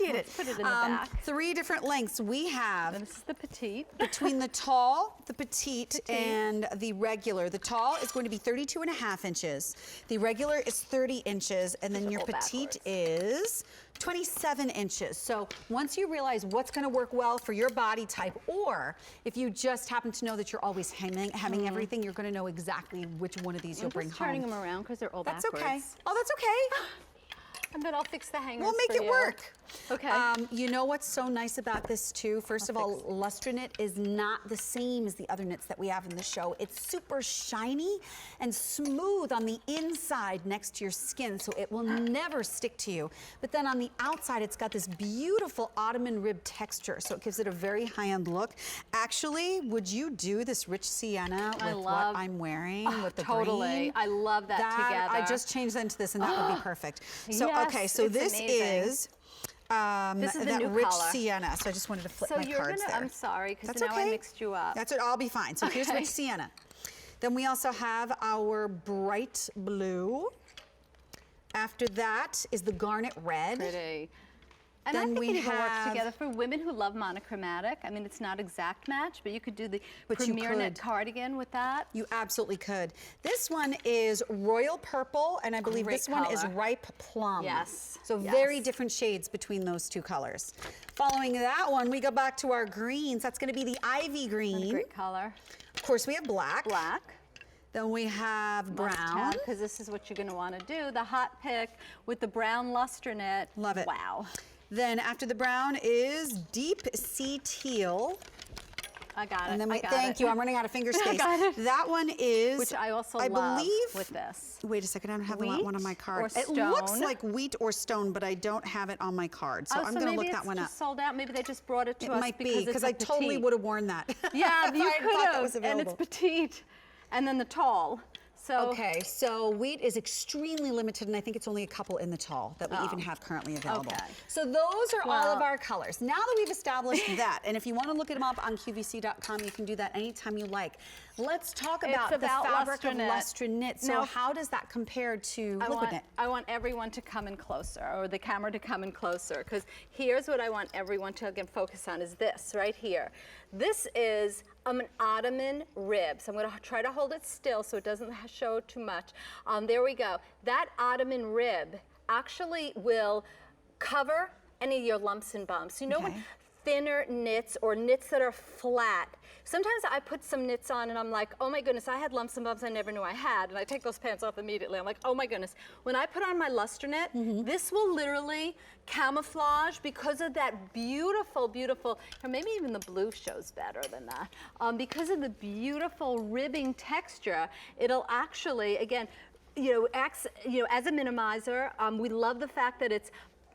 appreciate it. Put it in the back. 3 different lengths. We have, And this is the petite. between the tall, the petite, and the regular. The tall is going to be 32.5 inches. The regular is 30 inches, and then your petite is 27 inches. So once you realize what's going to work well for your body type, or if you just happen to know that you're always hemming everything, you're going to know exactly which one of these you'll bring home. I'm just turning them around because they're all That's backwards. okay. Oh, that's okay. And then I'll fix the hangers. We'll make it work. Okay. You know what's so nice about this too? First of all, Lustra knit is not the same as the other knits that we have in the show. It's super shiny and smooth on the inside next to your skin, so it will never stick to you. But then on the outside, it's got this beautiful ottoman rib texture, so it gives it a very high-end look. Actually, would you do this rich sienna with what I'm wearing with the totally. green? I love that together. I just changed that into this, and that would be perfect. So Yes, okay, so this amazing. is this is the that new rich color. sienna. So I just wanted to flip my cards there. I'm sorry, because That's now okay. I mixed you up. That's it. I'll be fine. So here's rich sienna. Then we also have our bright blue. After that is the garnet red. Pretty. And Then I think we it even works have- together for women who love monochromatic. I mean, it's not exact match, but you could do the premier knit cardigan with that. You absolutely could. This one is royal purple, and I believe Great this one is color. ripe plum. Yes. So Yes. very different shades between those 2 colors. Following that one, we go back to our greens. That's going to be the ivy green. Great color. Of course, we have black. Black. Then we have brown. Because this is what you're going to want to do. The hot pick with the brown Lustra knit. Love it. Wow. Then after the brown is deep sea teal. I got it. And then I got thank it. you. I'm running out of finger space. got it. That one is, Which I also I love believe, with this. Wait a second, I don't have Wheat one on my card. or It looks stone? like wheat or stone, but I don't have it on my card. So Oh, I'm going to look that one maybe up. it's just sold out. Maybe they just brought it to It us might because be, because it's I totally petite. would have worn that. Yeah, if you I had could thought that have. was And available. it's petite. And then the tall. So Okay, so wheat is extremely limited, and I think it's only a couple in the tall that we even have currently available. Okay. So those are all of Well- our colors. Now that we've established that, and if you want to look them up on QVC.com, you can do that anytime you like. Let's talk about the fabric of Lustra knit. So Now, how does that compare to liquid knit? I want everyone to come in closer, or the camera to come in closer, because here's what I want everyone to again focus on is this right here. This is an ottoman rib. So I'm going to try to hold it still so it doesn't show too much. There we go. That ottoman rib actually will cover any of your lumps and bumps. You know when thinner knits or knits that are flat, sometimes I put some knits on and I'm like, oh my goodness, I had lumps and bumps I never knew I had, and I take those pants off immediately. I'm like, oh my goodness. When I put on my Lustra knit, this will literally camouflage because of that beautiful, beautiful, or maybe even the blue shows better than that. Because of the beautiful ribbing texture, it'll actually, again, as a minimizer, we love the fact that it's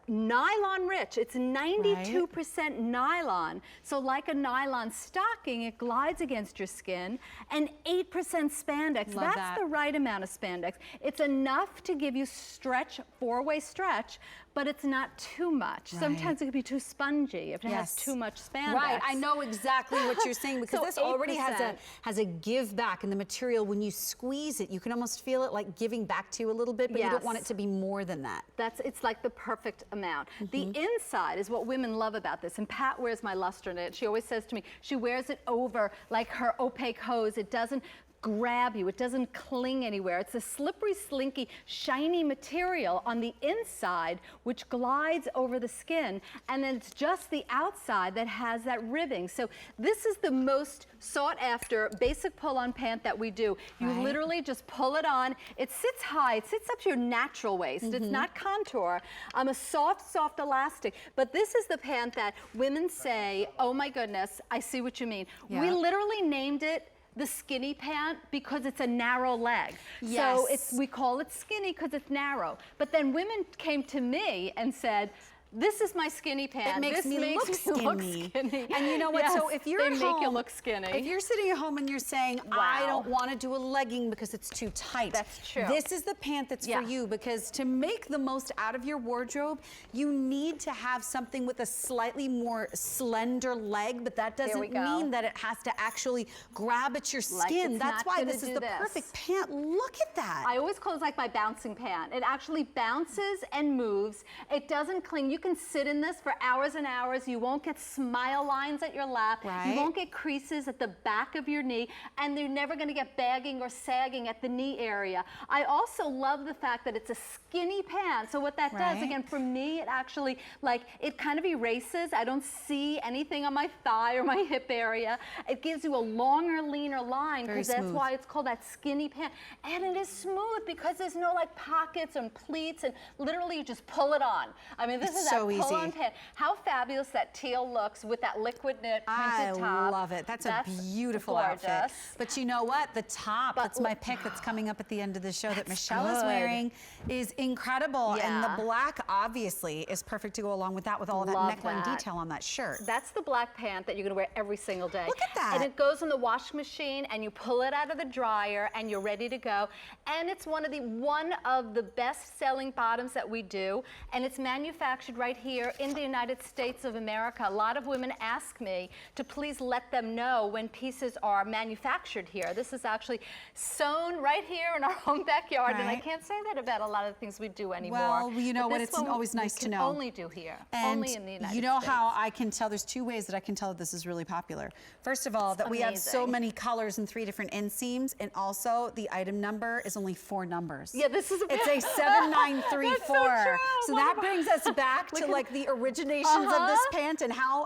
nylon rich. It's 92% nylon. So like a nylon stocking, it glides against your skin, and 8% spandex. That's the right amount of spandex. It's enough to give you stretch, 4-way stretch, but it's not too much. Sometimes it can be too spongy if it has too much spandex. Right, I know exactly what you're saying, because So this already 8%. has a give back in the material. When you squeeze it, you can almost feel it like giving back to you a little bit, but you don't want it to be more than that. It's like the perfect amount. The inside is what women love about this, and Pat wears my Lustra knit. She always says to me, she wears it over like her opaque hose. It doesn't grab you, it doesn't cling anywhere. It's a slippery, slinky, shiny material on the inside which glides over the skin, and then it's just the outside that has that ribbing. So this is the most sought after basic pull-on pant that we do. You literally just pull it on. It sits high, it sits up to your natural waist. It's not contour. A soft, soft elastic. But this is the pant that women say, oh my goodness, I see what you mean. We literally named it the skinny pant because it's a narrow leg. So we call it skinny because it's narrow. But then women came to me and said, this is my skinny pant. It makes me look skinny. And you know what? So if you're at home, they make you look skinny. If you're sitting at home and you're saying, I don't want to do a legging because it's too tight. That's true. This is the pant that's for you, because to make the most out of your wardrobe, you need to have something with a slightly more slender leg, but that doesn't mean that it has to actually grab at your skin. That's why this is the perfect pant. Look at that. I always call it like my bouncing pant. It actually bounces and moves. It doesn't cling. You you can sit in this for hours and hours. You won't get smile lines at your lap. Right. You won't get creases at the back of your knee, and you're never going to get bagging or sagging at the knee area. I also love the fact that it's a skinny pant. So what that does, again, for me, it actually, like, it kind of erases. I don't see anything on my thigh or my hip area. It gives you a longer, leaner line, because that's why it's called that skinny pant. And it is smooth because there's no like pockets and pleats, and literally you just pull it on. I mean, this is so that pull-on pant. How fabulous that teal looks with that liquid knit printed top. I love it. That's a beautiful outfit. But you know what? The top, that's my pick that's coming up at the end of the show that Michelle is wearing, is incredible. And the black, obviously, is perfect to go along with that, with all of that neckline detail on that shirt. That's the black pant that you're going to wear every single day. Look at that. And it goes in the washing machine, and you pull it out of the dryer, and you're ready to go. And it's one of the best-selling bottoms that we do, and it's manufactured right here in the United States of America. A lot of women ask me to please let them know when pieces are manufactured here. This is actually sewn right here in our home backyard, and I can't say that about a lot of the things we do anymore. Well, you know what? It's always nice to know. Only do here, and only in the United States. You know how I can tell? There's two ways that I can tell that this is really popular. First of all, that we have so many colors and 3 different inseams, and also the item number is only 4 numbers. Yeah, this is it's a 7934. So that brings us back to like the originations of this pant and how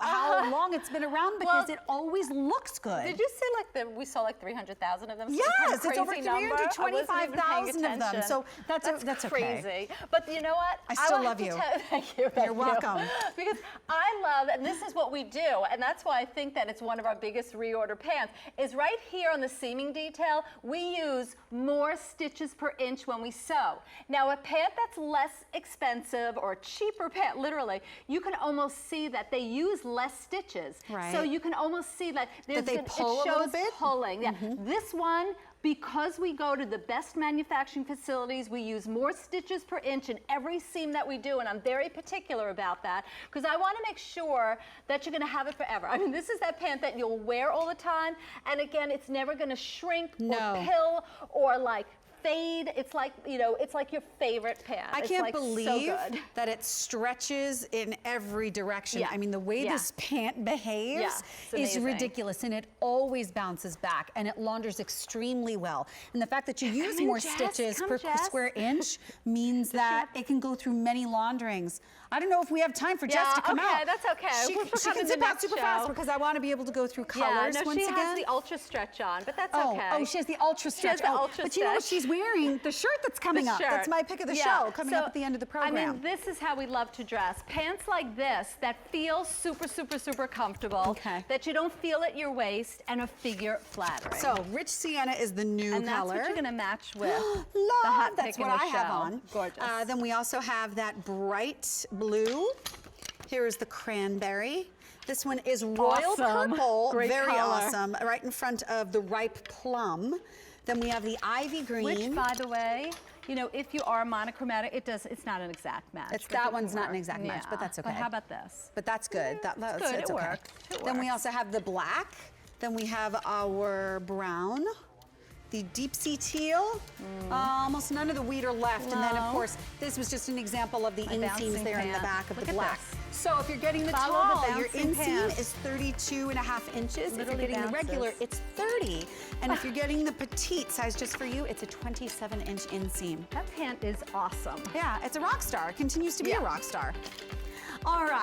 long it's been around, because it always looks good. Did you say like we saw like 300,000 of them? Yes, it's over 325,000 of them. So that's crazy. Okay. But you know what? I still love you. Thank you. You're welcome. Because I love, and this is what we do, and that's why I think that it's one of our biggest reorder pants, is right here on the seaming detail, we use more stitches per inch when we sew. Now a pant that's less expensive or cheaper pant, literally, you can almost see that they use less stitches. Right. So you can almost see that they pull it shows a little bit? pulling. Yeah. This one, because we go to the best manufacturing facilities, we use more stitches per inch in every seam that we do, and I'm very particular about that, because I want to make sure that you're going to have it forever. I mean, this is that pant that you'll wear all the time, and again, it's never going to shrink or pill or like fade. It's like, you know, it's like your favorite pant. I can't believe that it stretches in every direction. I mean, the way this pant behaves is ridiculous, and it always bounces back, and it launders extremely well. And the fact that you use more stitches per square inch means that it can go through many launderings. I don't know if we have time for Jess to come out. Okay, that's okay. She can zip out super fast, because I want to be able to go through colors once again. She has the ultra stretch on, but that's okay. Oh, she has the ultra stretch. But you know what she's wearing? The shirt that's coming up. That's my pick of the show, coming up at the end of the program. I mean, this is how we love to dress. Pants like this that feel super, super, super comfortable, that you don't feel at your waist, and a figure flattering. So, Rich Sienna is the new color. And that's what you're going to match with the hot that's what I have on. Gorgeous. Then we also have that bright blue. Here is the cranberry. This one is royal purple, very awesome, right in front of the ripe plum. Then we have the ivy green. Which, by the way, you know, if you are monochromatic, it's not an exact match. That one's not an exact match, but that's okay. But how about this? But that's good. It's good. It works. Then we also have the black. Then we have our brown. The deep sea teal, almost none of the wheat are left. And then, of course, this was just an example of the inseams there in the back of the black. So if you're getting the tall, your inseam is 32.5 inches. If you're getting the regular, it's 30. And if you're getting the petite size just for you, it's a 27-inch inseam. That pant is awesome. Yeah, it's a rock star. It continues to be a rock star. All right.